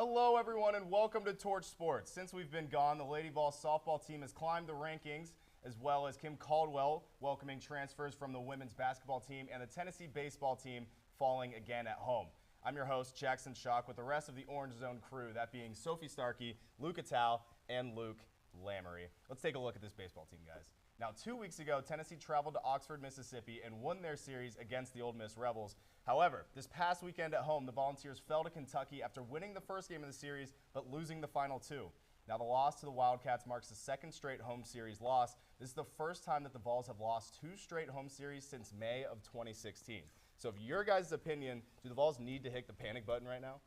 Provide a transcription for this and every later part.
Hello, everyone, and welcome to Torch Sports. Since we've been gone, the Lady Vols softball team has climbed the rankings, as well as Kim Caldwell welcoming transfers from the women's basketball team and the Tennessee baseball team falling again at home. I'm your host, Jackson Schock, with the rest of the Orange Zone crew, that being Sophie Starkey, Luke Attal, and Luke Lamory. Let's take a look at this baseball team, guys. Now, 2 weeks ago, Tennessee traveled to Oxford, Mississippi, and won their series against the Ole Miss Rebels. However, this past weekend at home, the Volunteers fell to Kentucky after winning the first game of the series, but losing the final two. Now, the loss to the Wildcats marks the second straight home series loss. This is the first time that the Vols have lost 2 straight home series since May of 2016. So, in your guys' opinion, do the Vols need to hit the panic button right now?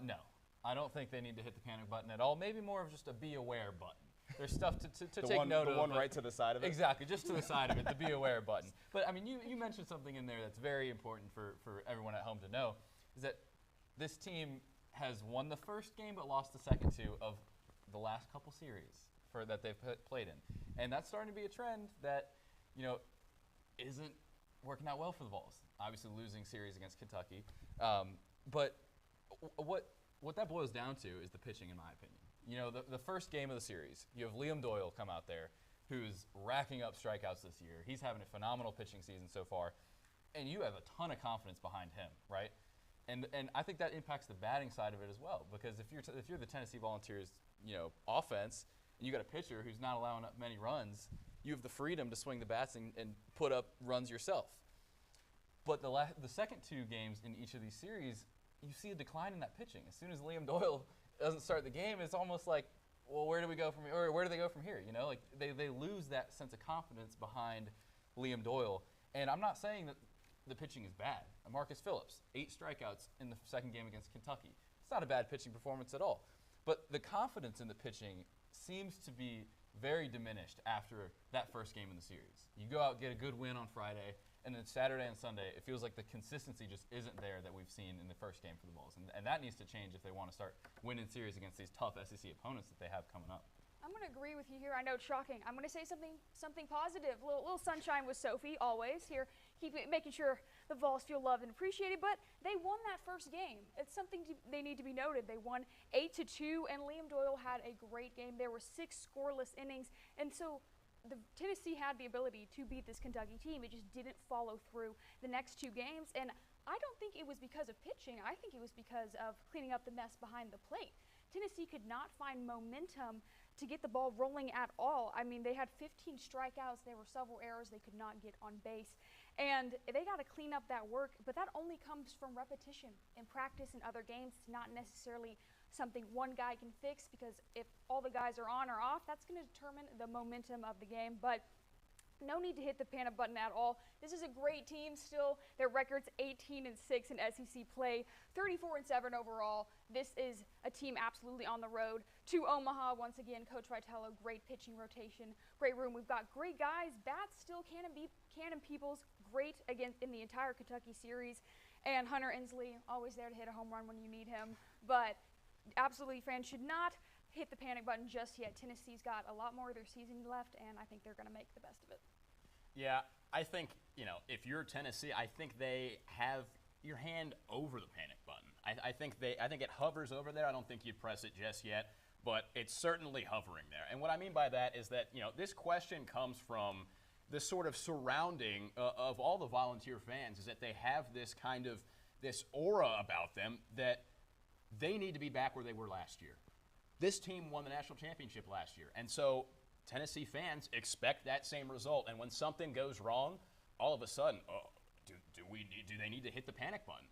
No. I don't think they need to hit the panic button at all. Maybe more of just a be aware button. There's stuff to take note of. The one right to the side of it? Exactly, just to the side of it, the be aware button. But, I mean, you mentioned something in there that's very important for everyone at home to know, is that this team has won the first game but lost the second two of the last couple series that they've played in. And that's starting to be a trend that, isn't working out well for the Vols. Obviously losing series against Kentucky. But what that boils down to is the pitching, in my opinion. The first game of the series, you have Liam Doyle come out there, who's racking up strikeouts this year. He's having a phenomenal pitching season so far, and you have a ton of confidence behind him, right? And I think that impacts the batting side of it as well, because if you're the Tennessee Volunteers, offense, and you got a pitcher who's not allowing up many runs, you have the freedom to swing the bats and put up runs yourself. But the second 2 games in each of these series, you see a decline in that pitching. As soon as Liam Doyle doesn't start the game, it's almost like, well, where do we go from here? Or where do they go from here? They lose that sense of confidence behind Liam Doyle. And I'm not saying that the pitching is bad. Marcus Phillips, 8 strikeouts in the second game against Kentucky. It's not a bad pitching performance at all. But the confidence in the pitching seems to be very diminished after that first game in the series. You go out, get a good win on Friday, and then Saturday and Sunday, it feels like the consistency just isn't there that we've seen in the first game for the Vols. And that needs to change if they want to start winning series against these tough SEC opponents that they have coming up. I'm going to agree with you here. I know it's shocking. I'm going to say something positive. Little sunshine with Sophie, always. Here, making sure the Vols feel loved and appreciated. But they won that first game. It's something they need to be noted. They won 8-2, and Liam Doyle had a great game. There were 6 scoreless innings. And so Tennessee had the ability to beat this Kentucky team. It just didn't follow through the next 2 games. And I don't think it was because of pitching. I think it was because of cleaning up the mess behind the plate. Tennessee could not find momentum to get the ball rolling at all. I mean, they had 15 strikeouts. There were several errors. They could not get on base. And they got to clean up that work, but that only comes from repetition in practice and other games. It's not necessarily something one guy can fix, because if all the guys are on or off, that's going to determine the momentum of the game. But no need to hit the panic button at all. This is a great team still. Their record's 18-6 in SEC play, 34-7 overall. This is a team absolutely on the road to Omaha. Once again, Coach Vitello, great pitching rotation, great room. We've got great guys. Bats still Cannon Peoples, great again in the entire Kentucky series. And Hunter Inslee, always there to hit a home run when you need him. But absolutely, fans should not hit the panic button just yet. Tennessee's got a lot more of their season left, and I think they're going to make the best of it. Yeah, I think, if you're Tennessee, I think they have your hand over the panic button. I think it hovers over there. I don't think you'd press it just yet, but it's certainly hovering there. And what I mean by that is that, this question comes from the sort of surrounding of all the Volunteer fans, is that they have this kind of this aura about them that they need to be back where they were last year. This team won the national championship last year, and so Tennessee fans expect that same result. And when something goes wrong, all of a sudden, do they need to hit the panic button?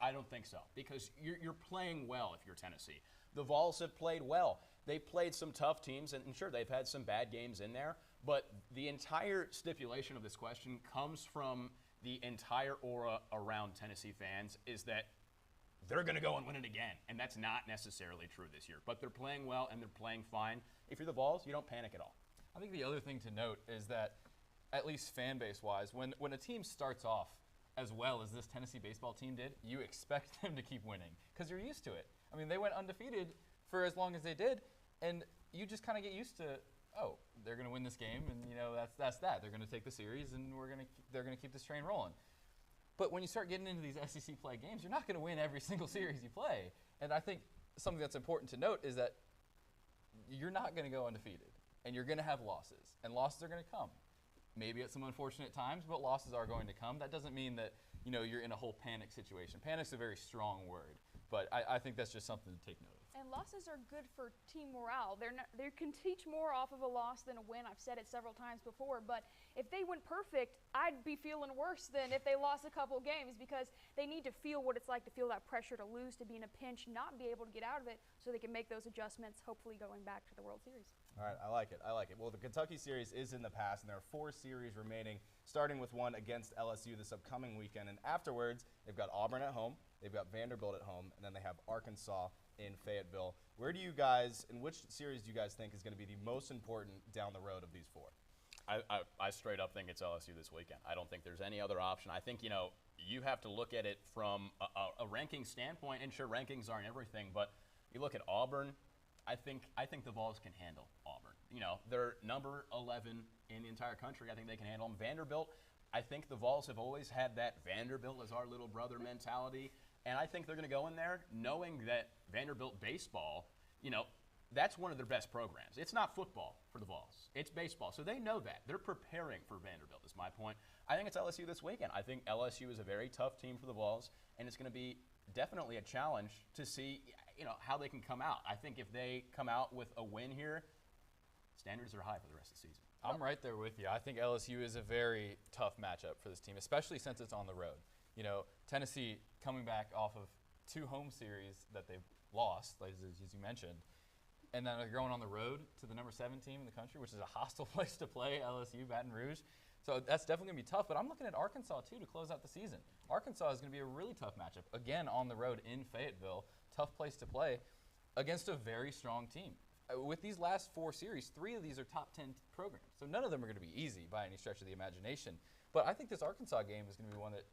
I don't think so, because you're playing well if you're Tennessee. The Vols have played well. They played some tough teams, and sure, they've had some bad games in there, but the entire stipulation of this question comes from the entire aura around Tennessee fans, is that they're going to go and win it again. And that's not necessarily true this year. But they're playing well and they're playing fine. If you're the Vols, you don't panic at all. I think the other thing to note is that, at least fan base-wise, when a team starts off as well as this Tennessee baseball team did, you expect them to keep winning because you're used to it. I mean, they went undefeated for as long as they did, and you just kind of get used to, they're going to win this game, and that's that. They're going to take the series, and they're going to keep this train rolling. But when you start getting into these SEC play games, you're not going to win every single series you play. And I think something that's important to note is that you're not going to go undefeated, and you're going to have losses, and losses are going to come. Maybe at some unfortunate times, but losses are going to come. That doesn't mean that you're in a whole panic situation. Panic's a very strong word, but I think that's just something to take note of. And losses are good for team morale. They can teach more off of a loss than a win. I've said it several times before, but if they went perfect, I'd be feeling worse than if they lost a couple games, because they need to feel what it's like to feel that pressure to lose, to be in a pinch, not be able to get out of it, so they can make those adjustments, hopefully going back to the World Series. All right, I like it. I like it. Well, the Kentucky series is in the past, and there are 4 series remaining, starting with one against LSU this upcoming weekend. And afterwards, they've got Auburn at home, they've got Vanderbilt at home, and then they have Arkansas in Fayetteville. Where do you guys, in which series do you guys think is going to be the most important down the road of these 4? I straight up think it's LSU this weekend. I don't think there's any other option. I think, you have to look at it from a ranking standpoint, and sure, rankings aren't everything, but you look at Auburn, I think the Vols can handle Auburn. They're number 11 in the entire country. I think they can handle them. Vanderbilt, I think the Vols have always had that Vanderbilt is our little brother mentality, and I think they're going to go in there knowing that Vanderbilt baseball, that's one of their best programs. It's not football for the Vols. It's baseball. So they know that. They're preparing for Vanderbilt is my point. I think it's LSU this weekend. I think LSU is a very tough team for the Vols, and it's going to be definitely a challenge to see how they can come out. I think if they come out with a win here, standards are high for the rest of the season. I'm right there with you. I think LSU is a very tough matchup for this team, especially since it's on the road. Tennessee coming back off of 2 home series that they've lost, as you mentioned, and then they're going on the road to the number 7 team in the country, which is a hostile place to play, LSU, Baton Rouge. So that's definitely going to be tough, but I'm looking at Arkansas, too, to close out the season. Arkansas is going to be a really tough matchup, again, on the road in Fayetteville. Tough place to play against a very strong team. With these last 4 series, 3 of these are top 10 programs, so none of them are going to be easy by any stretch of the imagination. But I think this Arkansas game is going to be one that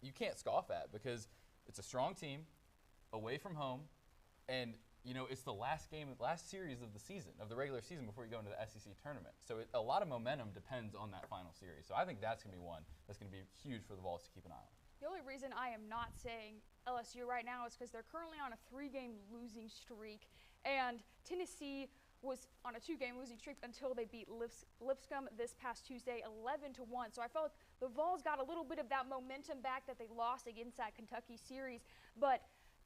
you can't scoff at, because it's a strong team, away from home, and it's the last series of the season, of the regular season, before you go into the SEC tournament. So a lot of momentum depends on that final series. So I think that's going to be one that's going to be huge for the Vols to keep an eye on. The only reason I am not saying LSU right now is because they're currently on a 3-game losing streak, and Tennessee was on a 2-game losing streak until they beat Lipscomb this past Tuesday 11-1. So I felt like the Vols got a little bit of that momentum back that they lost against that Kentucky series, but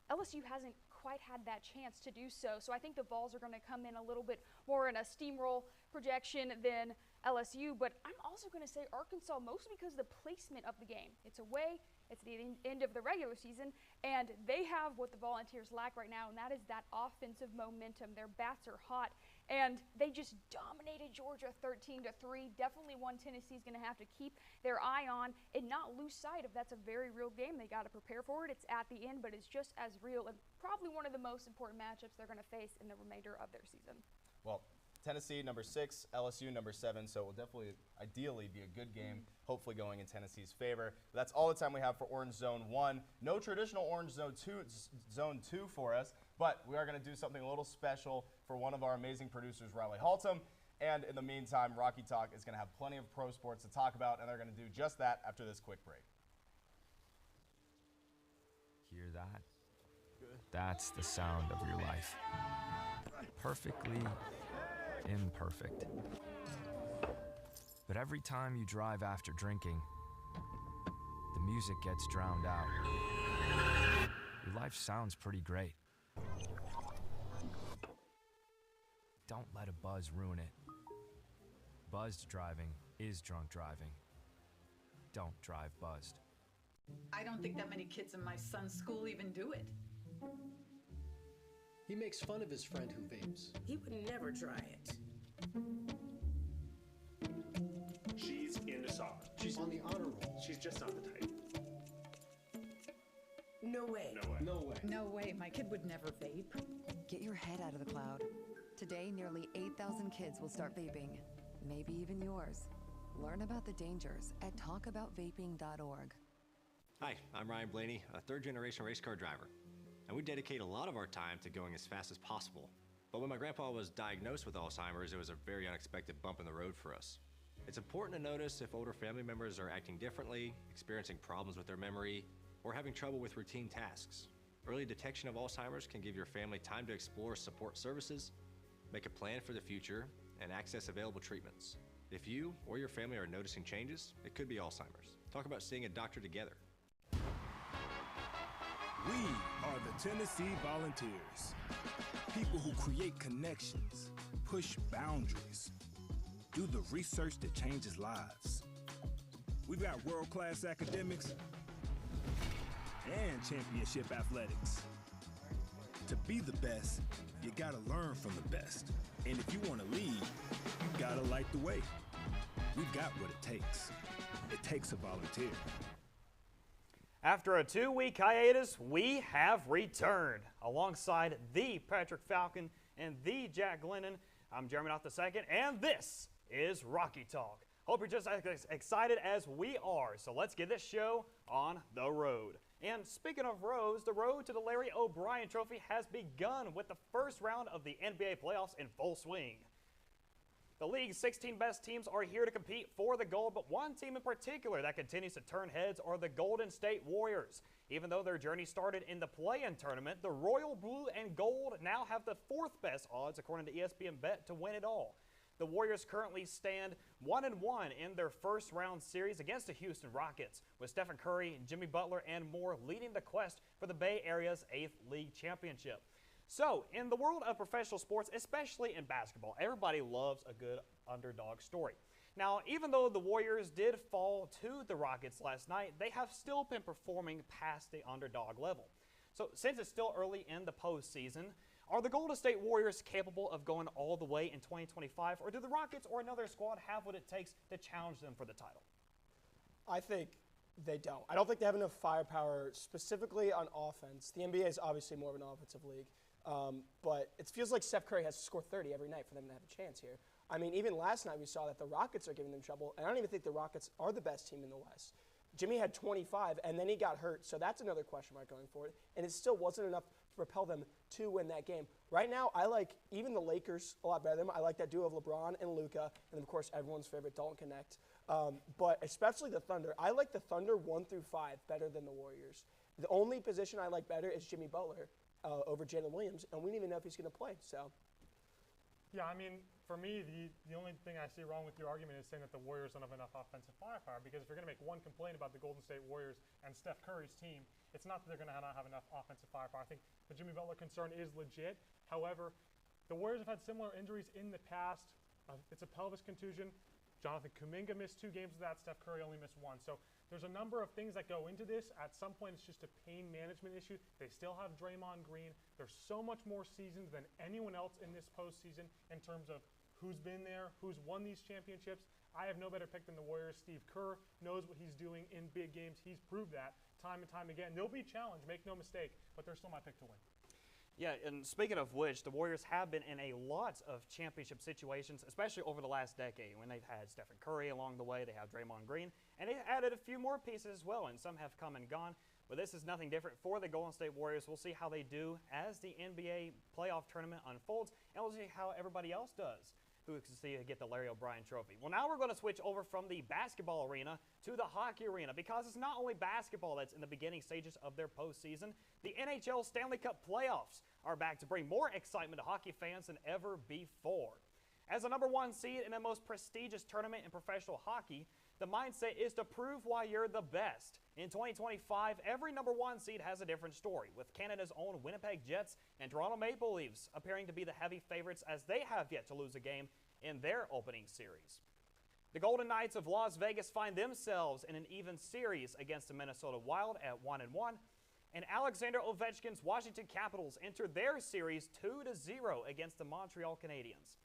LSU hasn't quite had that chance to do so. So I think the Vols are going to come in a little bit more in a steamroll projection than LSU, but I'm also going to say Arkansas, mostly because of the placement of the game. It's away, it's the end of the regular season, and they have what the Volunteers lack right now, and that is that offensive momentum. Their bats are hot, and they just dominated Georgia 13-3. Definitely one Tennessee's going to have to keep their eye on and not lose sight of. That's a very real game. They got to prepare for it. It's at the end, but it's just as real and probably one of the most important matchups they're going to face in the remainder of their season. Well, Tennessee number 6, LSU number 7, so it will definitely, ideally, be a good game, hopefully going in Tennessee's favor. But that's all the time we have for Orange Zone 1. No traditional Orange Zone 2 for us, but we are going to do something a little special for one of our amazing producers, Riley Haltom. And in the meantime, Rocky Talk is going to have plenty of pro sports to talk about, and they're going to do just that after this quick break. Hear that? That's the sound of your life. Perfectly imperfect. But every time you drive after drinking, the music gets drowned out. Your life sounds pretty great. Don't let a buzz ruin it. Buzzed driving is drunk driving. Don't drive buzzed. I don't think that many kids in my son's school even do it. He makes fun of his friend who vapes. He would never try it. She's into soccer. She's on the honor roll. She's just not the type. No way. No way. No way. No way, my kid would never vape. Get your head out of the cloud. Today, nearly 8,000 kids will start vaping, maybe even yours. Learn about the dangers at talkaboutvaping.org. Hi, I'm Ryan Blaney, a third-generation race car driver. And we dedicate a lot of our time to going as fast as possible. But when my grandpa was diagnosed with Alzheimer's, it was a very unexpected bump in the road for us. It's important to notice if older family members are acting differently, experiencing problems with their memory, or having trouble with routine tasks. Early detection of Alzheimer's can give your family time to explore support services, make a plan for the future, and access available treatments. If you or your family are noticing changes, it could be Alzheimer's. Talk about seeing a doctor together. We are the Tennessee Volunteers. People who create connections, push boundaries, do the research that changes lives. We've got world-class academics and championship athletics. To be the best, you gotta learn from the best. And if you wanna lead, you gotta light the way. We've got what it takes. It takes a volunteer. After a 2-week hiatus, we have returned. Alongside the Patrick Falcon and the Jack Glennon, I'm Jeremy Knopf II, and this is Rocky Talk. Hope you're just as excited as we are, so let's get this show on the road. And speaking of roads, the road to the Larry O'Brien Trophy has begun with the first round of the NBA playoffs in full swing. The league's 16 best teams are here to compete for the gold, but one team in particular that continues to turn heads are the Golden State Warriors. Even though their journey started in the play-in tournament, the Royal Blue and Gold now have the 4th best odds, according to ESPN Bet, to win it all. The Warriors currently stand 1-1 in their first round series against the Houston Rockets, with Stephen Curry, Jimmy Butler, and more leading the quest for the Bay Area's 8th league championship. So, in the world of professional sports, especially in basketball, everybody loves a good underdog story. Now, even though the Warriors did fall to the Rockets last night, they have still been performing past the underdog level. So, since it's still early in the postseason, are the Golden State Warriors capable of going all the way in 2025, or do the Rockets or another squad have what it takes to challenge them for the title? I think they don't. I don't think they have enough firepower, specifically on offense. The NBA is obviously more of an offensive league. But it feels like Steph Curry has to score 30 every night for them to have a chance here. I mean, even last night we saw that the Rockets are giving them trouble, and I don't even think the Rockets are the best team in the West. Jimmy had 25, and then he got hurt, so that's another question mark going forward, and it still wasn't enough to propel them to win that game. Right now, I like even the Lakers a lot better than them. I like that duo of LeBron and Luka, and of course, everyone's favorite, Dalton Connect. But especially the Thunder. I like the Thunder 1 through 5 better than the Warriors. The only position I like better is Jimmy Butler over Jalen Williams, and we don't even know if he's going to play. So, yeah, I mean, for me, the only thing I see wrong with your argument is saying that the Warriors don't have enough offensive firepower, because if you're going to make one complaint about the Golden State Warriors and Steph Curry's team, it's not that they're going to not have enough offensive firepower. I think the Jimmy Butler concern is legit. However, the Warriors have had similar injuries in the past. It's a pelvis contusion. Jonathan Kuminga missed 2 games of that. Steph Curry only missed 1. So there's a number of things that go into this. At some point, it's just a pain management issue. They still have Draymond Green. They're so much more seasoned than anyone else in this postseason in terms of who's been there, who's won these championships. I have no better pick than the Warriors. Steve Kerr knows what he's doing in big games. He's proved that time and time again. They'll be challenged, make no mistake, but they're still my pick to win. Yeah, and speaking of which, the Warriors have been in a lot of championship situations, especially over the last decade, when they've had Stephen Curry along the way, they have Draymond Green, and they added a few more pieces as well, and some have come and gone. But this is nothing different for the Golden State Warriors. We'll see how they do as the NBA playoff tournament unfolds, and we'll see how everybody else does who can see get the Larry O'Brien Trophy. Well, now we're going to switch over from the basketball arena to the hockey arena, because it's not only basketball that's in the beginning stages of their postseason. The NHL Stanley Cup playoffs are back to bring more excitement to hockey fans than ever before. As the #1 seed in the most prestigious tournament in professional hockey, the mindset is to prove why you're the best. In 2025, every #1 seed has a different story, with Canada's own Winnipeg Jets and Toronto Maple Leafs appearing to be the heavy favorites, as they have yet to lose a game in their opening series. The Golden Knights of Las Vegas find themselves in an even series against the Minnesota Wild at 1-1, and Alexander Ovechkin's Washington Capitals enter their series 2-0 against the Montreal Canadiens.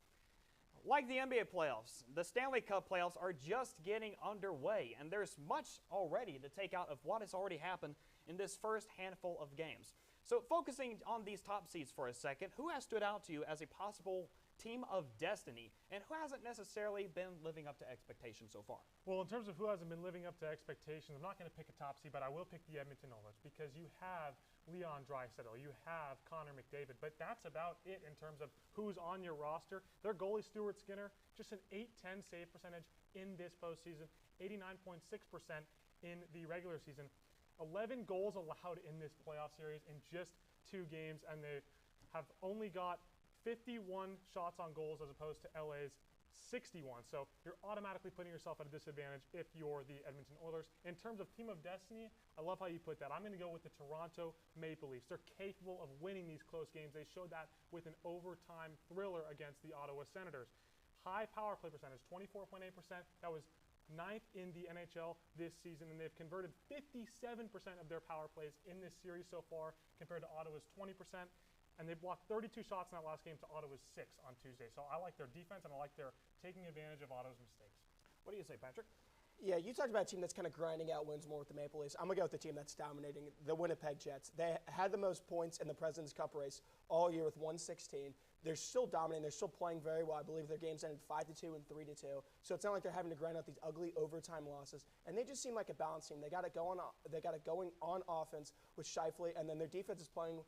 Like the NBA playoffs, the Stanley Cup playoffs are just getting underway, and there's much already to take out of what has already happened in this first handful of games. So focusing on these top seeds for a second, who has stood out to you as a possible team of destiny, and who hasn't necessarily been living up to expectations so far? Well, in terms of who hasn't been living up to expectations, I'm not going to pick a top seed, but I will pick the Edmonton Oilers, because you have Leon Draisaitl, you have Connor McDavid, but that's about it in terms of who's on your roster. Their goalie, Stuart Skinner, just an .810 save percentage in this postseason, 89.6% in the regular season. 11 goals allowed in this playoff series in just 2 games, and they have only got 51 shots on goals as opposed to LA's 61. So you're automatically putting yourself at a disadvantage if you're the Edmonton Oilers. In terms of team of destiny, I love how you put that. I'm going to go with the Toronto Maple Leafs. They're capable of winning these close games. They showed that with an overtime thriller against the Ottawa Senators. High power play percentage, 24.8%. That was 9th in the NHL this season, and they've converted 57% of their power plays in this series so far compared to Ottawa's 20%. And they blocked 32 shots in that last game to Ottawa's 6 on Tuesday. So I like their defense, and I like their taking advantage of Ottawa's mistakes. What do you say, Patrick? Yeah, you talked about a team that's kind of grinding out wins more with the Maple Leafs. I'm going to go with the team that's dominating, the Winnipeg Jets. They had the most points in the President's Cup race all year with 116. They're still dominating. They're still playing very well. I believe their games ended 5-2 and 3-2. So it's not like they're having to grind out these ugly overtime losses. And they just seem like a balanced team. They got it going on offense with Scheifele, and then their defense is playing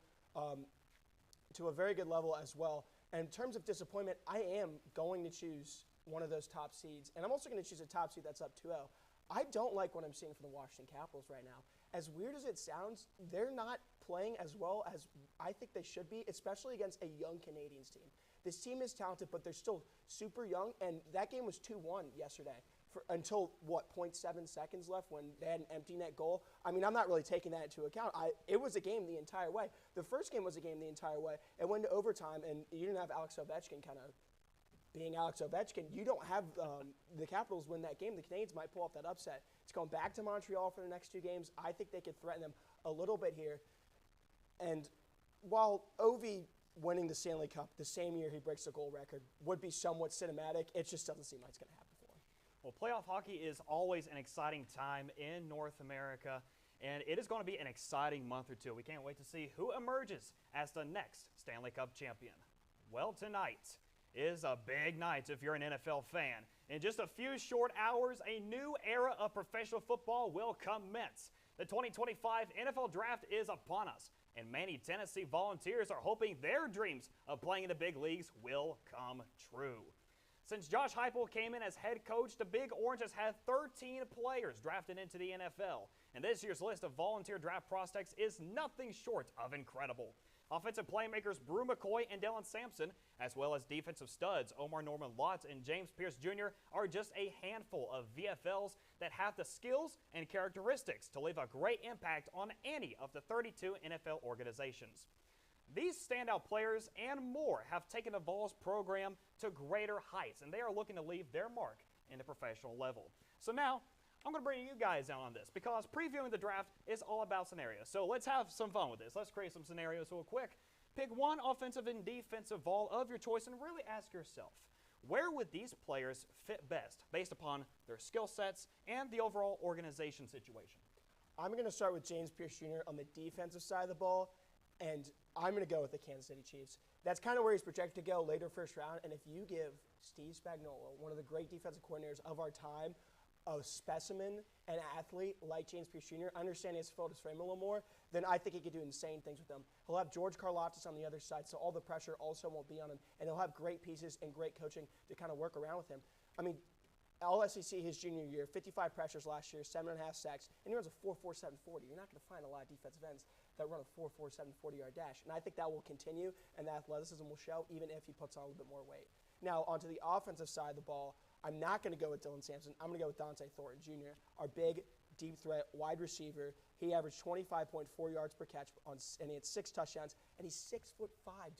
to a very good level as well. And in terms of disappointment, I am going to choose one of those top seeds. And I'm also going to choose a top seed that's up 2-0. I don't like what I'm seeing from the Washington Capitals right now. As weird as it sounds, they're not playing as well as I think they should be, especially against a young Canadiens team. This team is talented, but they're still super young, and that game was 2-1 yesterday until, 0.7 seconds left when they had an empty net goal. I mean, I'm not really taking that into account. It was a game the entire way. The first game was a game the entire way. It went to overtime, and you didn't have Alex Ovechkin kind of being Alex Ovechkin. You don't have the Capitals win that game. The Canadiens might pull off that upset. It's going back to Montreal for the next 2 games. I think they could threaten them a little bit here. And while Ovi winning the Stanley Cup the same year he breaks the goal record would be somewhat cinematic, it just doesn't seem like it's going to happen for him. Well, playoff hockey is always an exciting time in North America, and it is going to be an exciting month or 2. We can't wait to see who emerges as the next Stanley Cup champion. Well, tonight is a big night if you're an NFL fan. In just a few short hours, a new era of professional football will commence. The 2025 NFL Draft is upon us, and many Tennessee Volunteers are hoping their dreams of playing in the big leagues will come true. Since Josh Heupel came in as head coach, the Big Orange has had 13 players drafted into the NFL, and this year's list of volunteer draft prospects is nothing short of incredible. Offensive playmakers Brew McCoy and Dylan Sampson, as well as defensive studs Omar Norman Lott and James Pierce Jr., are just a handful of VFLs that have the skills and characteristics to leave a great impact on any of the 32 NFL organizations. These standout players and more have taken the Vols program to greater heights, and they are looking to leave their mark in the professional level. So now, I'm going to bring you guys down on this because previewing the draft is all about scenarios. So let's have some fun with this. Let's create some scenarios real quick. Pick one offensive and defensive Vol of your choice and really ask yourself, where would these players fit best based upon their skill sets and the overall organization situation? I'm going to start with James Pierce Jr. on the defensive side of the ball, and I'm going to go with the Kansas City Chiefs. That's kind of where he's projected to go later first round, and if you give Steve Spagnuolo, one of the great defensive coordinators of our time, a specimen, an athlete like James Pierce Jr., understanding his field his frame a little more, then I think he could do insane things with them. He'll have George Karlaftis on the other side, so all the pressure also won't be on him, and he'll have great pieces and great coaching to kind of work around with him. I mean, All-SEC his junior year, 55 pressures last year, 7.5 sacks, and he runs a 4.47 40. You're not going to find a lot of defensive ends that run a 4.47 40-yard dash, and I think that will continue, and the athleticism will show even if he puts on a little bit more weight. Now, onto the offensive side of the ball, I'm not going to go with Dylan Sampson. I'm going to go with Dante Thornton Jr., our big, deep threat wide receiver. He averaged 25.4 yards per catch, and he had 6 touchdowns, and he's 6'5",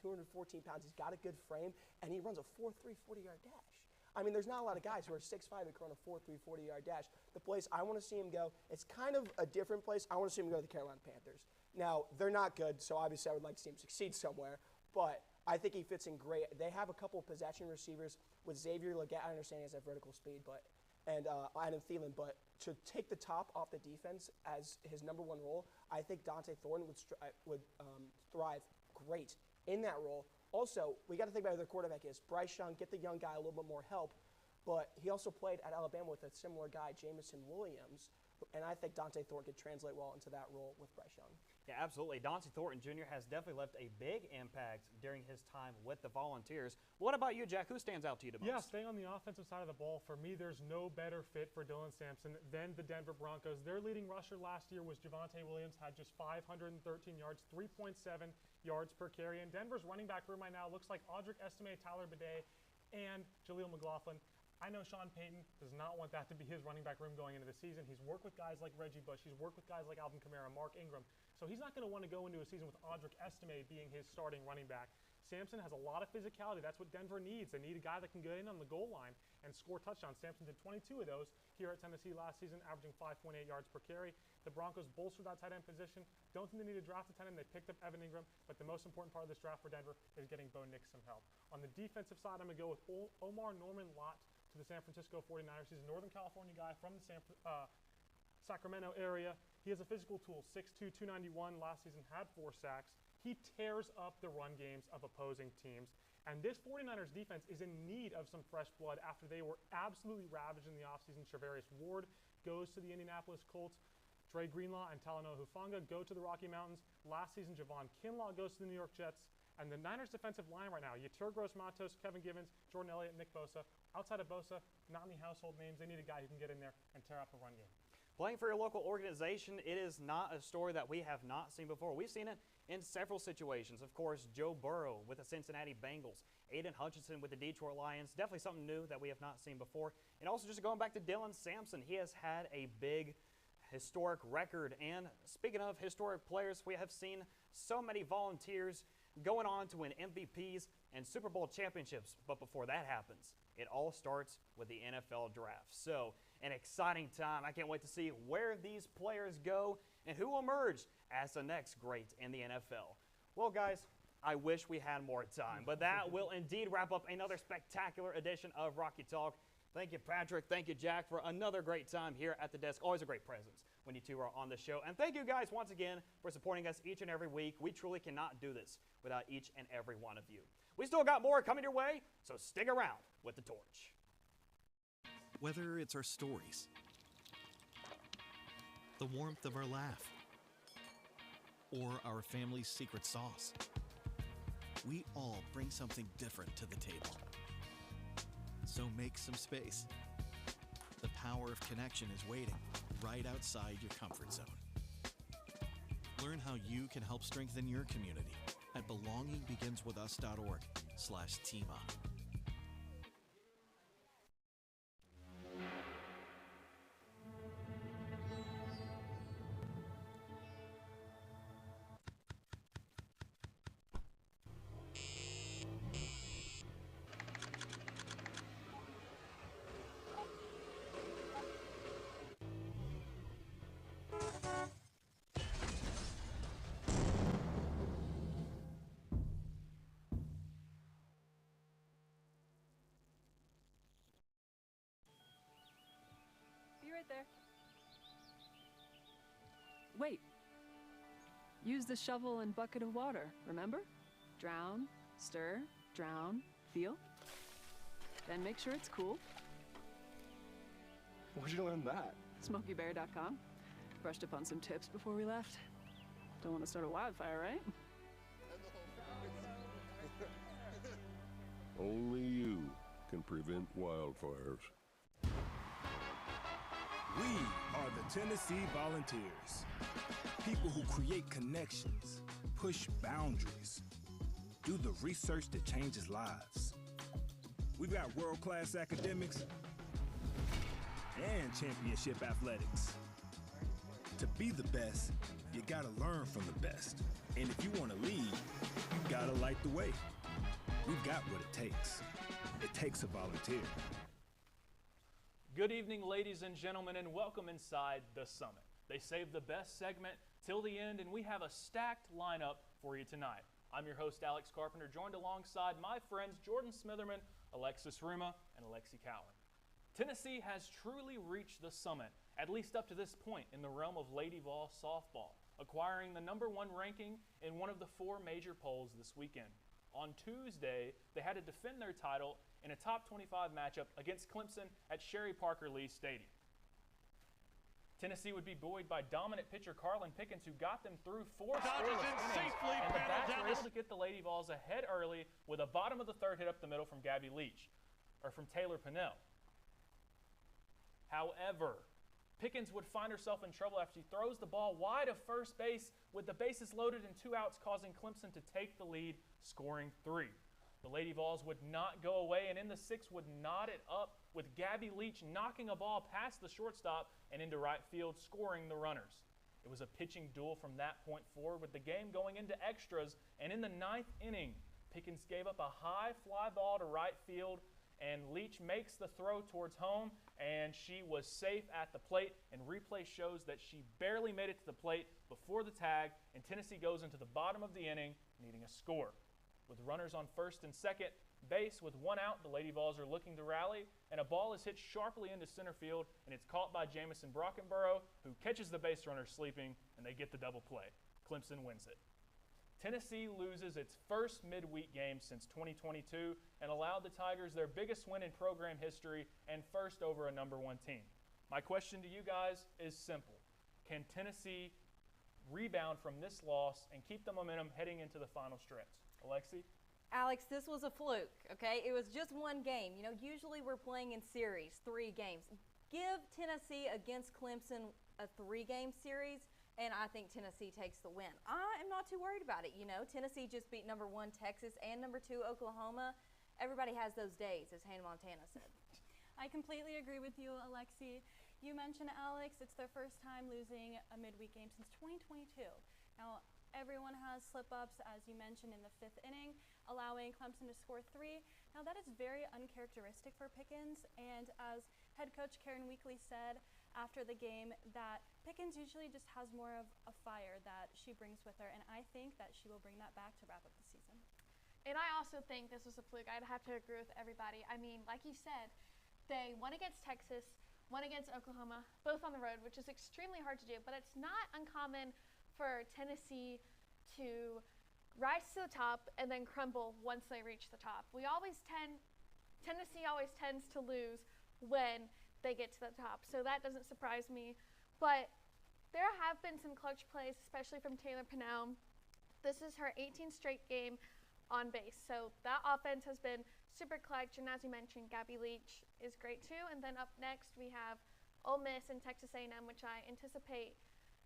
214 pounds. He's got a good frame, and he runs a 4.3 40-yard dash. I mean, there's not a lot of guys who are 6'5" and can run a 4.3 40-yard dash. The place I want to see him go, it's kind of a different place. I want to see him go to the Carolina Panthers. Now, they're not good, so obviously I would like to see him succeed somewhere, but I think he fits in great. They have a couple of possession receivers with Xavier Legette. I understand he has that vertical speed, and Adam Thielen. But to take the top off the defense as his number 1 role, I think Dante Thornton would thrive great in that role. Also, we got to think about who their quarterback is. Bryce Young, get the young guy a little bit more help, but he also played at Alabama with a similar guy, Jamison Williams, and I think Dante Thornton could translate well into that role with Bryce Young. Yeah, absolutely. Dauncey Thornton Jr. has definitely left a big impact during his time with the Volunteers. What about you, Jack? Who stands out to you the most? Yeah, staying on the offensive side of the ball, for me, there's no better fit for Dylan Sampson than the Denver Broncos. Their leading rusher last year was Javonte Williams, had just 513 yards, 3.7 yards per carry. And Denver's running back room right now looks like Audric Estime, Tyler Bidet, and Jaleel McLaughlin. I know Sean Payton does not want that to be his running back room going into the season. He's worked with guys like Reggie Bush. He's worked with guys like Alvin Kamara, Mark Ingram. So he's not going to want to go into a season with Audric Estime being his starting running back. Sampson has a lot of physicality. That's what Denver needs. They need a guy that can get in on the goal line and score touchdowns. Sampson did 22 of those here at Tennessee last season, averaging 5.8 yards per carry. The Broncos bolstered that tight end position. Don't think they need to draft a tight end. They picked up Evan Ingram, but the most important part of this draft for Denver is getting Bo Nix some help. On the defensive side, I'm going to go with Omar Norman Lott to the San Francisco 49ers. He's a Northern California guy from the Sacramento area. He has a physical tool, 6'2", 291. Last season had 4 sacks. He tears up the run games of opposing teams. And this 49ers defense is in need of some fresh blood after they were absolutely ravaged in the offseason. Charvarius Ward goes to the Indianapolis Colts. Dre Greenlaw and Talanoa Hufanga go to the Rocky Mountains. Last season, Javon Kinlaw goes to the New York Jets. And the Niners defensive line right now, Yetur Gross-Matos, Kevin Givens, Jordan Elliott, Nick Bosa. Outside of Bosa, not any household names. They need a guy who can get in there and tear up the run game. Playing for your local organization, it is not a story that we have not seen before. We've seen it in several situations. Of course, Joe Burrow with the Cincinnati Bengals, Aiden Hutchinson with the Detroit Lions, definitely something new that we have not seen before. And also just going back to Dylan Sampson, he has had a big historic record. And speaking of historic players, we have seen so many Volunteers going on to win MVPs and Super Bowl championships. But before that happens, it all starts with the NFL draft. So an exciting time. I can't wait to see where these players go and who will emerge as the next great in the NFL. Well, guys, I wish we had more time, but that will indeed wrap up another spectacular edition of Rocky Talk. Thank you, Patrick. Thank you, Jack, for another great time here at the desk. Always a great presence when you two are on the show. And thank you guys once again for supporting us each and every week. We truly cannot do this without each and every one of you. We still got more coming your way, so stick around with the torch. Whether it's our stories, the warmth of our laugh, or our family's secret sauce, we all bring something different to the table. So make some space. The power of connection is waiting right outside your comfort zone. Learn how you can help strengthen your community at belongingbeginswithus.org/teamup. Right there. Wait. Use the shovel and bucket of water, remember? Drown, stir, drown, feel. Then make sure it's cool. Where'd you learn that? SmokeyBear.com. Brushed up on some tips before we left. Don't want to start a wildfire, right? Only you can prevent wildfires. We are the Tennessee Volunteers. People who create connections, push boundaries, do the research that changes lives. We've got world-class academics and championship athletics. To be the best, you gotta learn from the best. And if you wanna lead, you gotta light the way. We've got what it takes. It takes a volunteer. Good evening, ladies and gentlemen, and welcome inside the Summit. They saved the best segment till the end, and we have a stacked lineup for you tonight. I'm your host, Alex Carpenter, joined alongside my friends Jordan Smitherman, Alexis Ruma, and Alexi Cowan. Tennessee has truly reached the summit, at least up to this point in the realm of Lady Vol softball, acquiring the #1 ranking in one of the 4 major polls this weekend. On Tuesday, they had to defend their title in a top 25 matchup against Clemson at Sherry Parker Lee Stadium. Tennessee would be buoyed by dominant pitcher Carlin Pickens, who got them through 4 Dodgers scoreless in innings, safely and the battled Bats down were this- able to get the Lady Vols ahead early with a bottom of the third hit up the middle from Gabby Leach, or from Taylor Pinnell. However, Pickens would find herself in trouble after she throws the ball wide of first base with the bases loaded and 2 outs, causing Clemson to take the lead, scoring 3. The Lady Vols would not go away, and in the 6th would knot it up with Gabby Leach knocking a ball past the shortstop and into right field, scoring the runners. It was a pitching duel from that point forward, with the game going into extras, and in the 9th inning, Pickens gave up a high fly ball to right field, and Leach makes the throw towards home, and she was safe at the plate, and replay shows that she barely made it to the plate before the tag, and Tennessee goes into the bottom of the inning needing a score. With runners on first and second base with 1 out, the Lady Vols are looking to rally, and a ball is hit sharply into center field, and it's caught by Jamison Brockenborough, who catches the base runner sleeping, and they get the double play. Clemson wins it. Tennessee loses its first midweek game since 2022 and allowed the Tigers their biggest win in program history and first over a number 1 team. My question to you guys is simple. Can Tennessee rebound from this loss and keep the momentum heading into the final stretch? Alexi? Alex, this was a fluke, okay? It was just 1 game. You know, usually we're playing in series, 3 games. Give Tennessee against Clemson a 3-game series, and I think Tennessee takes the win. I am not too worried about it. You know, Tennessee just beat number 1 Texas and number 2 Oklahoma. Everybody has those days, as Hannah Montana said. I completely agree with you, Alexi. You mentioned, Alex, it's their first time losing a midweek game since 2022. Now, everyone has slip-ups, as you mentioned, in the 5th inning, allowing Clemson to score 3. Now, that is very uncharacteristic for Pickens, and as head coach Karen Weekly said after the game, that Pickens usually just has more of a fire that she brings with her, and I think that she will bring that back to wrap up the season. And I also think this was a fluke. I'd have to agree with everybody. I mean, like you said, they won against Texas, won against Oklahoma, both on the road, which is extremely hard to do, but it's not uncommon for Tennessee to rise to the top and then crumble once they reach the top. Tennessee always tends to lose when they get to the top, so that doesn't surprise me. But there have been some clutch plays, especially from Taylor Pinnell. This is her 18th straight game on base, so that offense has been super clutch, and as you mentioned, Gabby Leach is great too. And then up next we have Ole Miss and Texas A&M, which I anticipate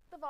the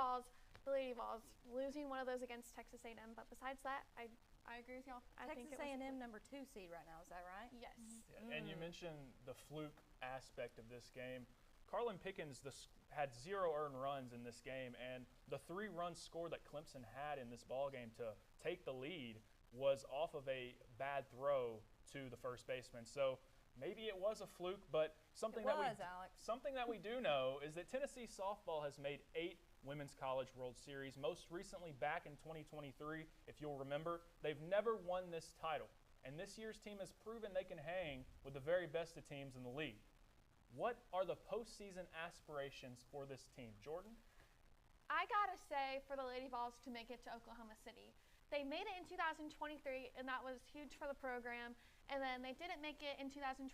Lady Vols, losing one of those against Texas A&M. But besides that, I agree with y'all. I think Texas it was A&M number 2 seed right now, is that right? Yes. Yeah, and you mentioned the fluke aspect of this game. Carlin Pickens had 0 earned runs in this game, and the 3-run score that Clemson had in this ball game to take the lead was off of a bad throw to the first baseman. So maybe it was a fluke, but something that we do know is that Tennessee softball has made 8 Women's College World Series, most recently back in 2023. If you'll remember, they've never won this title, and this year's team has proven they can hang with the very best of teams in the league. What are the postseason aspirations for this team? Jordan? I gotta say, for the Lady Vols to make it to Oklahoma City. They made it in 2023, and that was huge for the program. And then they didn't make it in 2024.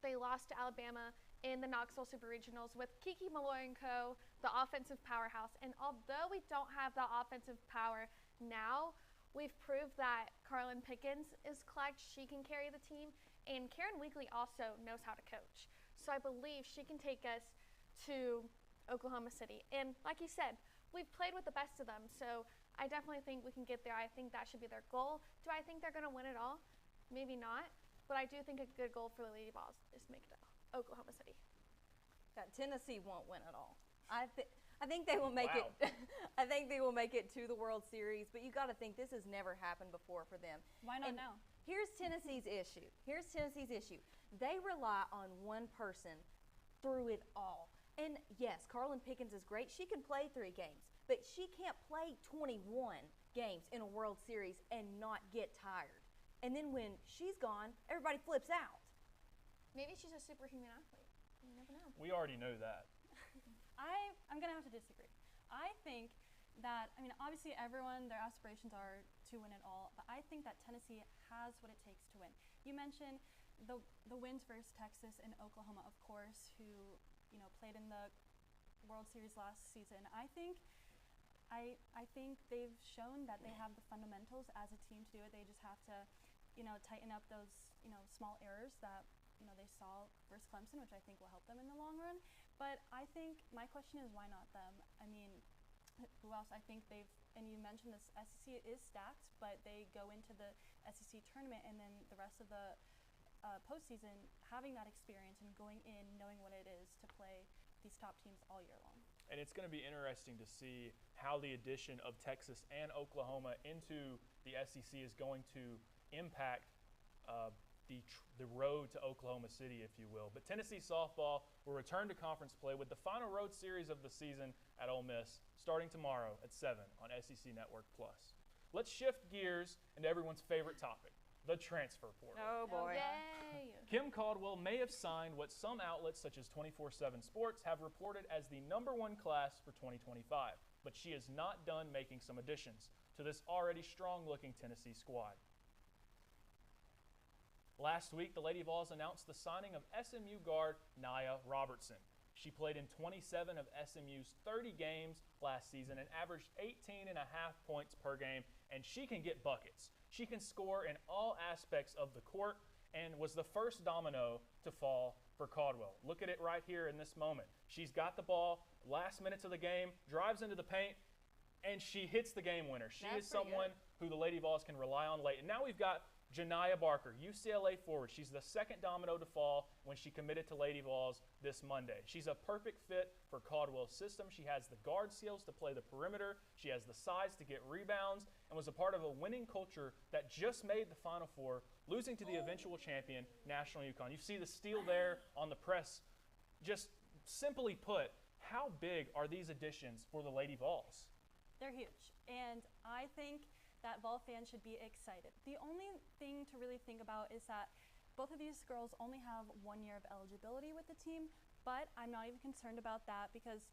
They lost to Alabama in the Knoxville Super Regionals with Kiki Malloy and co., the offensive powerhouse. And although we don't have the offensive power now, we've proved that Carlin Pickens is clutch. She can carry the team. And Karen Weekly also knows how to coach. So I believe she can take us to Oklahoma City. And like you said, we've played with the best of them. So I definitely think we can get there. I think that should be their goal. Do I think they're going to win it all? Maybe not. But I do think a good goal for the Lady Vols is to make it to Oklahoma City. Tennessee won't win it all. I think they will make it. I think they will make it to the World Series. But you got to think this has never happened before for them. Why not now? Here's Tennessee's issue. They rely on one person through it all. And yes, Carlin Pickens is great. She can play 3 games, but she can't play 21 games in a World Series and not get tired. And then when she's gone, everybody flips out. Maybe she's a superhuman athlete. You never know. We already know that. I'm going to have to disagree. I think that, obviously everyone, their aspirations are to win it all, but I think that Tennessee has what it takes to win. You mentioned the wins versus Texas and Oklahoma, of course, who played in the World Series last season. I think they've shown that they have the fundamentals as a team to do it. They just have to, tighten up those, small errors that, they saw versus Clemson, which I think will help them in the long run. But I think my question is, why not them? I mean, who else? I think and you mentioned this, SEC is stacked, but they go into the SEC tournament and then the rest of the postseason having that experience and going in knowing what it is to play these top teams all year long. And it's going to be interesting to see how the addition of Texas and Oklahoma into the SEC is going to impact the road to Oklahoma City, if you will. But Tennessee softball will return to conference play with the final road series of the season at Ole Miss starting tomorrow at 7 on SEC Network Plus. Let's shift gears into everyone's favorite topic, the transfer portal. Oh, boy. Yay. Kim Caldwell may have signed what some outlets such as 24/7 Sports have reported as the #1 class for 2025, but she is not done making some additions to this already strong-looking Tennessee squad. Last week, the Lady Vols announced the signing of SMU guard Nia Robertson. She played in 27 of SMU's 30 games last season and averaged 18.5 points per game, and she can get buckets. She can score in all aspects of the court and was the first domino to fall for Caldwell. Look at it right here in this moment. She's got the ball, last minutes of the game, drives into the paint, and she hits the game winner. She is someone who the Lady Vols can rely on late. And now we've got Janiah Barker, UCLA forward. She's the second domino to fall when she committed to Lady Vols this Monday. She's a perfect fit for Caldwell's system. She has the guard skills to play the perimeter. She has the size to get rebounds and was a part of a winning culture that just made the Final Four, losing to the eventual champion, National UConn. You see the steal there on the press. Just simply put, how big are these additions for the Lady Vols? They're huge, and I think that Vol fans should be excited. The only thing to really think about is that both of these girls only have 1 year of eligibility with the team, but I'm not even concerned about that because,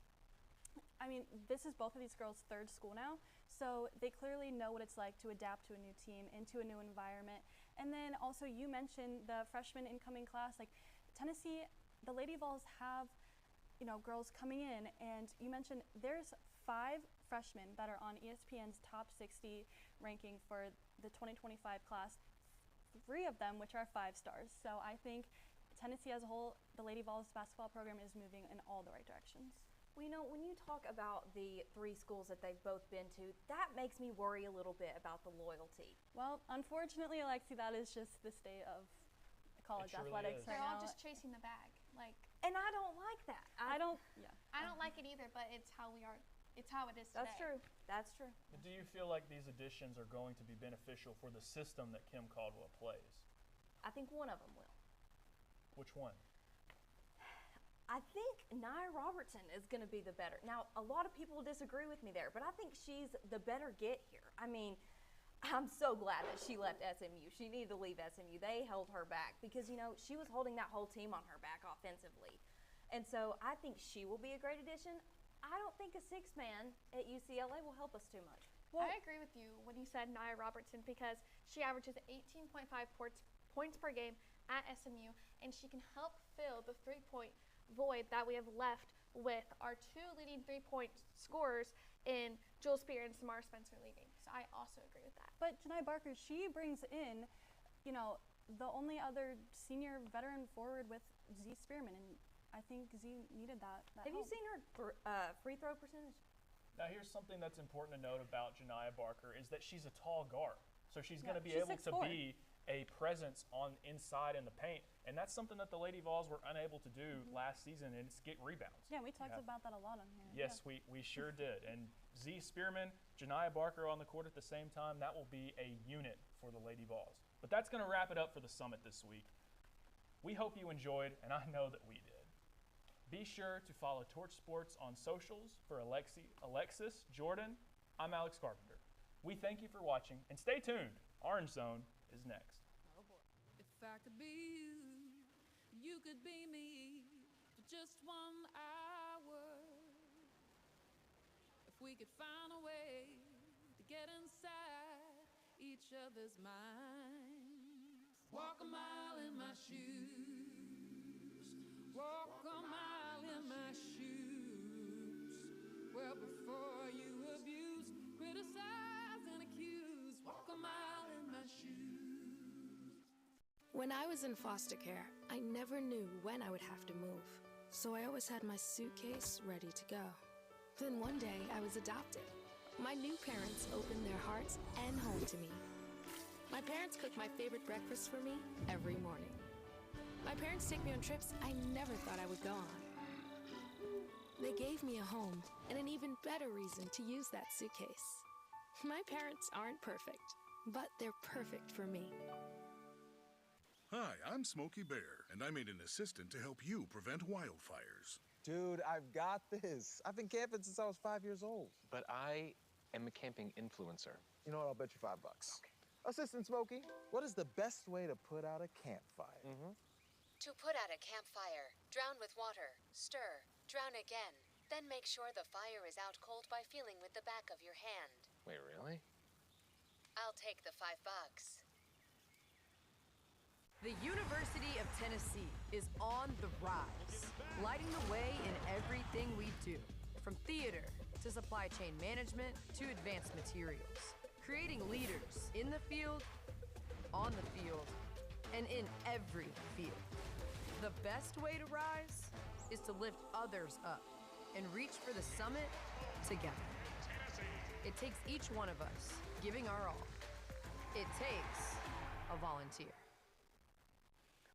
this is both of these girls' third school now, so they clearly know what it's like to adapt to a new team, into a new environment. And then also you mentioned the freshman incoming class. Like Tennessee, the Lady Vols have, girls coming in, and you mentioned there's 5 freshmen that are on ESPN's top 60 ranking for the 2025 class, 3 of them which are 5 stars. So I think Tennessee as a whole, the Lady Vols basketball program is moving in all the right directions. Well, when you talk about the 3 schools that they've both been to, that makes me worry a little bit about the loyalty. Well, unfortunately, Alexi, that is just the state of college athletics right They're now. all just chasing the bag. And I don't like that. I don't like it either, but it's how we are. It's how it is today. That's true. That's true. But do you feel like these additions are going to be beneficial for the system that Kim Caldwell plays? I think one of them will. Which one? I think Nia Robertson is going to be the better. Now, a lot of people disagree with me there, but I think she's the better get here. I'm so glad that she left SMU. She needed to leave SMU. They held her back because, she was holding that whole team on her back offensively. And so I think she will be a great addition. I don't think a 6-man at UCLA will help us too much. I agree with you when you said Nia Robertson because she averages 18.5 points per game at SMU, and she can help fill the 3-point void that we have left with our 2 leading 3-point scorers in Jewel Spear and Samara Spencer leaving. So I also agree with that. But Janiah Barker, she brings in, the only other senior veteran forward with Z Spearman, and I think Z needed that Have you seen her free throw percentage? Now, here's something that's important to note about Janiah Barker is that she's a tall guard. So she's going to be able to be a presence on inside in the paint. And that's something that the Lady Vols were unable to do last season, and it's get rebounds. Yeah, we talked about that a lot on here. Yes, we sure did. And Z Spearman, Janiah Barker on the court at the same time, that will be a unit for the Lady Vols. But that's going to wrap it up for the Summit this week. We hope you enjoyed, and I know that we did. Be sure to follow Torch Sports on socials for Alexis, Jordan. I'm Alex Carpenter. We thank you for watching, and stay tuned. Orange Zone is next. Oh boy. If I could be you, you could be me for just 1 hour. If we could find a way to get inside each other's minds, walk a mile in my shoes. Walk a mile in my shoes. When I was in foster care, I never knew when I would have to move, so I always had my suitcase ready to go. Then one day, I was adopted. My new parents opened their hearts and home to me. My parents cook my favorite breakfast for me every morning. My parents take me on trips I never thought I would go on. They gave me a home and an even better reason to use that suitcase. My parents aren't perfect, but they're perfect for me. Hi, I'm Smokey Bear, and I made an assistant to help you prevent wildfires. Dude, I've got this. I've been camping since I was 5 years old. But I am a camping influencer. You know what? I'll bet you $5. Okay. Assistant Smokey, what is the best way to put out a campfire? To put out a campfire, drown with water, stir, drown again. Then make sure the fire is out cold by feeling with the back of your hand. Wait, really? I'll take the $5. The University of Tennessee is on the rise, lighting the way in everything we do, from theater to supply chain management to advanced materials, creating leaders in the field, on the field, and in every field. The best way to rise is to lift others up and reach for the summit together. It takes each one of us giving our all. It takes a volunteer.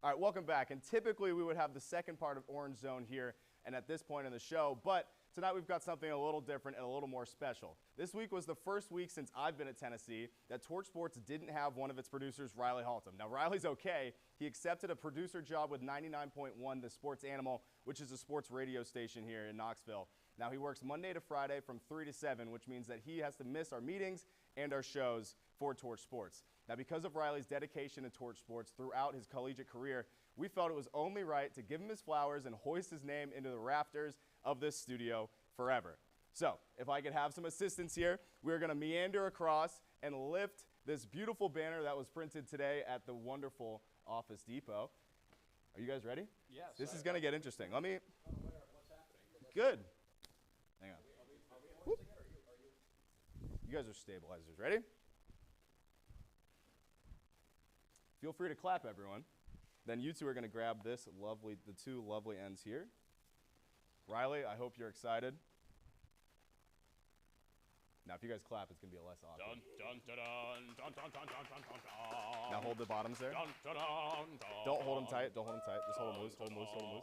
All right, welcome back. And typically we would have the second part of Orange Zone here and at this point in the show, but tonight we've got something a little different and a little more special. This week was the first week since I've been at Tennessee that Torch Sports didn't have one of its producers, Riley Haltom. Now, Riley's okay. He accepted a producer job with 99.1 The Sports Animal, which is a sports radio station here in Knoxville. Now, he works Monday to Friday from 3 to 7, which means that he has to miss our meetings and our shows for Torch Sports. Now, because of Riley's dedication to Torch Sports throughout his collegiate career, we felt it was only right to give him his flowers and hoist his name into the rafters of this studio forever. So, if I could have some assistance here, we're going to meander across and lift this beautiful banner that was printed today at the wonderful Office Depot. Are you guys ready? Yes. This is going to get interesting. Let me... Good. Hang on. Whoop. You guys are stabilizers. Ready? Feel free to clap, everyone. Then you two are going to grab the two lovely ends here. Riley, I hope you're excited. Now, if you guys clap, it's going to be less awkward. Dun, dun, dun, dun, dun, dun, dun, dun, dun, dun. Now hold the bottoms there. Dun, dun, dun, dun, Don't hold them tight. Don't hold them tight. Just hold them loose. Hold them loose. Hold them loose.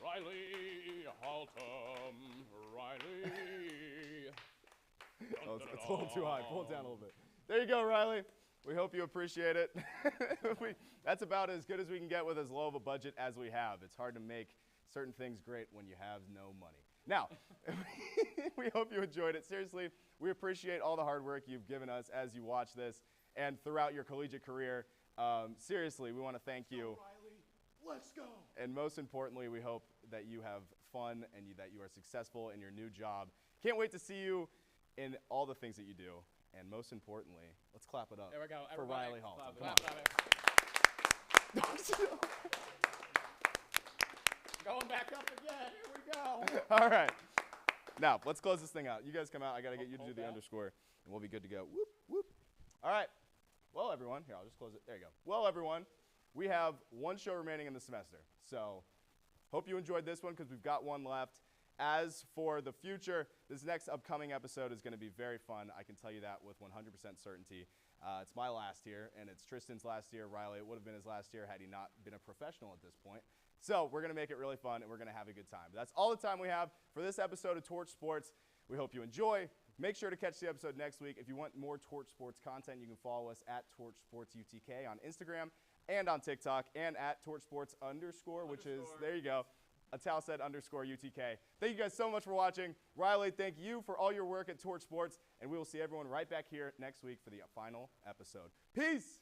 Riley Haltom. Riley. Oh, it's a little too high. Pull it down a little bit. There you go, Riley. We hope you appreciate it. That's about as good as we can get with as low of a budget as we have. It's hard to make certain things great when you have no money. Now, we hope you enjoyed it. Seriously, we appreciate all the hard work you've given us as you watch this and throughout your collegiate career. Seriously, we want to thank you. Let's go. And most importantly, we hope that you have fun and that you are successful in your new job. Can't wait to see you in all the things that you do. And most importantly, let's clap it up There we go. for Everybody Riley Haltom. clap Come it. on. Going back up again. Here we go. All right. Now, let's close this thing out. You guys come out. I got to get you to do the underscore, and we'll be good to go. Whoop, whoop. All right. Well, everyone. Here, I'll just close it. There you go. Well, everyone, we have one show remaining in the semester. So hope you enjoyed this one because we've got one left. As for the future, this next upcoming episode is going to be very fun. I can tell you that with 100% certainty. It's my last year, and it's Tristan's last year. Riley, it would have been his last year had he not been a professional at this point. So we're going to make it really fun, and we're going to have a good time. But that's all the time we have for this episode of Torch Sports. We hope you enjoy. Make sure to catch the episode next week. If you want more Torch Sports content, you can follow us at Torch Sports UTK on Instagram and on TikTok, and at Torch Sports _ which is, there you go, italicized _ UTK. Thank you guys so much for watching. Riley, thank you for all your work at Torch Sports, and we will see everyone right back here next week for the final episode. Peace!